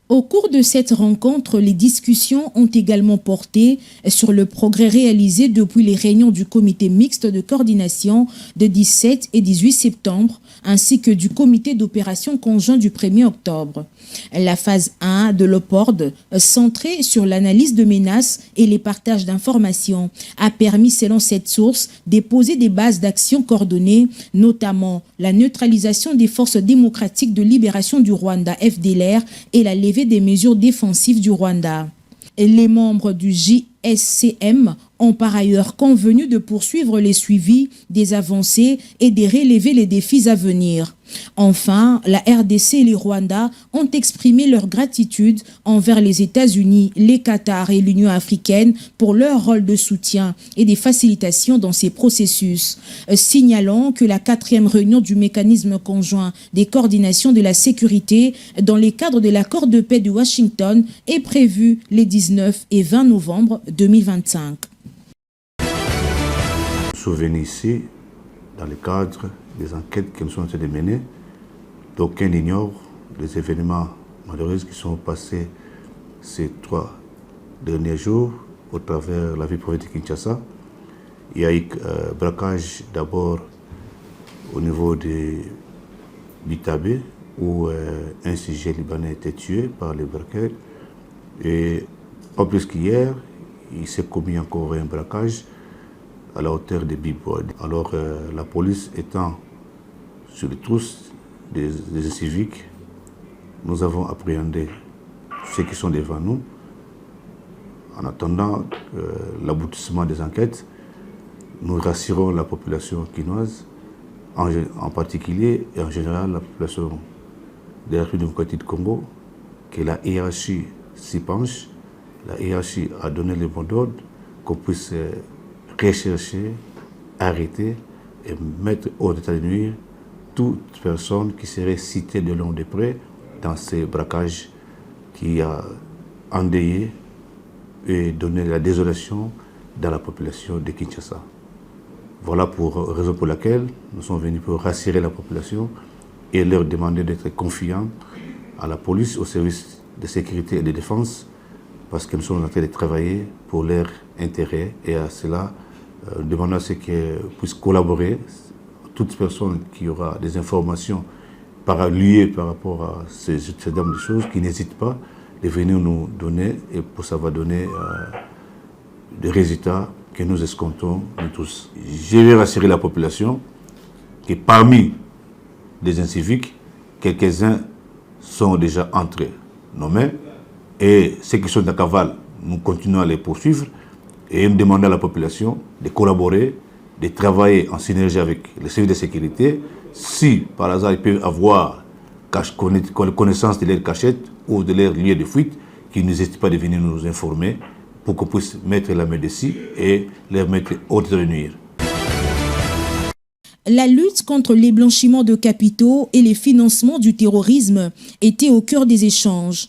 Au cours de cette rencontre, les discussions ont également porté sur le progrès réalisé depuis les réunions du comité mixte de coordination de 17 et 18 septembre, ainsi que du comité d'opération conjoint du 1er octobre. La phase 1 de l'OPORD, centrée sur l'analyse de menaces et les partages d'informations, a permis, selon cette source, d'époser des bases d'action coordonnées, notamment la neutralisation des forces démocratiques de libération du Rwanda, FDLR, et la levée des mesures défensives du Rwanda. Les membres du JSCM ont par ailleurs convenu de poursuivre les suivis des avancées et de relever les défis à venir. Enfin, la RDC et les Rwandais ont exprimé leur gratitude envers les États-Unis, les Qatar et l'Union africaine pour leur rôle de soutien et de facilitation dans ces processus. Signalons que la 4e réunion du mécanisme conjoint des coordinations de la sécurité dans le cadre de l'accord de paix de Washington est prévue les 19 et 20 novembre 2025. Nous sommes venus ici dans le cadre des enquêtes qui nous sont en train de mener. D'aucuns ignorent les événements malheureux qui sont passés ces 3 derniers jours au travers la ville province de Kinshasa. Il y a eu braquage d'abord au niveau de Bitabe où un sujet libanais a été tué par les braqueurs. Et en plus qu'hier, il s'est commis encore un braquage à la hauteur de Bibois. Alors la police étant sur les trousses des civiques, nous avons appréhendé ceux qui sont devant nous. En attendant l'aboutissement des enquêtes, nous rassurons la population quinoise, en particulier et en général la population de la République démocratique du Congo, que la hiérarchie s'y penche. La hiérarchie a donné le mot d'ordre qu'on puisse rechercher, arrêter et mettre hors d'état de nuire toute personne qui serait citée de long de près dans ces braquages qui a endeuillé et donné la désolation dans la population de Kinshasa. Voilà pour raison pour laquelle nous sommes venus pour rassurer la population et leur demander d'être confiants à la police, au service de sécurité et de défense, parce que nous sommes en train de travailler pour leur intérêt et à cela, demandons à ceux qui puissent collaborer, toute personne qui aura des informations liées par rapport à ces dames de choses, qui n'hésitent pas de venir nous donner et pour ça va donner des résultats que nous escomptons nous tous. Je vais rassurer la population que parmi les inciviques, quelques-uns sont déjà entrés nos mains et ceux qui sont en cavale, nous continuons à les poursuivre et nous demandons à la population de collaborer, de travailler en synergie avec les services de sécurité. Si par hasard ils peuvent avoir connaissance de leur cachette ou de leur lieu de fuite, qu'ils n'hésitent pas de venir nous informer pour qu'on puisse mettre la main dessus et les mettre hors de nuire. La lutte contre les blanchiments de capitaux et les financements du terrorisme était au cœur des échanges.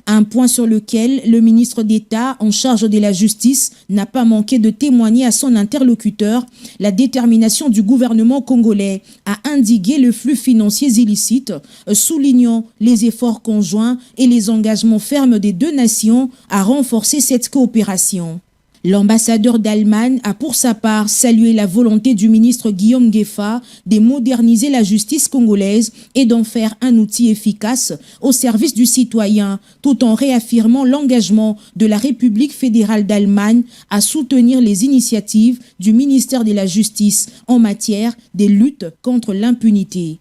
Un point sur lequel le ministre d'État en charge de la justice n'a pas manqué de témoigner à son interlocuteur la détermination du gouvernement congolais à endiguer le flux financier illicite, soulignant les efforts conjoints et les engagements fermes des deux nations à renforcer cette coopération. L'ambassadeur d'Allemagne a pour sa part salué la volonté du ministre Guillaume Gueffa de moderniser la justice congolaise et d'en faire un outil efficace au service du citoyen, tout en réaffirmant l'engagement de la République fédérale d'Allemagne à soutenir les initiatives du ministère de la Justice en matière de lutte contre l'impunité.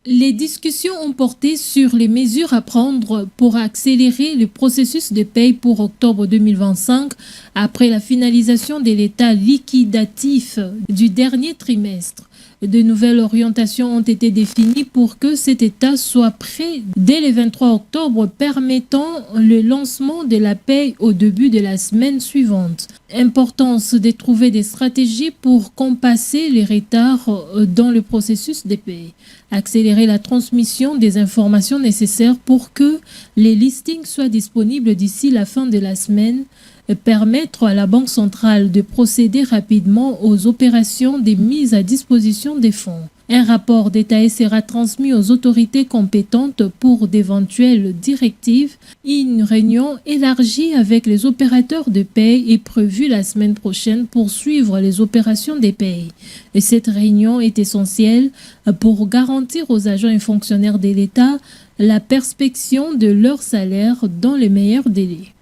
Les discussions ont porté sur les mesures à prendre pour accélérer le processus de paie pour octobre 2025 après la finalisation de l'état liquidatif du dernier trimestre. De nouvelles orientations ont été définies pour que cet état soit prêt dès le 23 octobre, permettant le lancement de la paie au début de la semaine suivante. Importance de trouver des stratégies pour compenser les retards dans le processus de paie. Accélérer la transmission des informations nécessaires pour que les listings soient disponibles d'ici la fin de la semaine. permettre à la Banque centrale de procéder rapidement aux opérations de mise à disposition des fonds. Un rapport d'État sera transmis aux autorités compétentes pour d'éventuelles directives. Une réunion élargie avec les opérateurs de paie est prévue la semaine prochaine pour suivre les opérations des paies. Et cette réunion est essentielle pour garantir aux agents et fonctionnaires de l'État la perspection de leur salaire dans les meilleurs délais.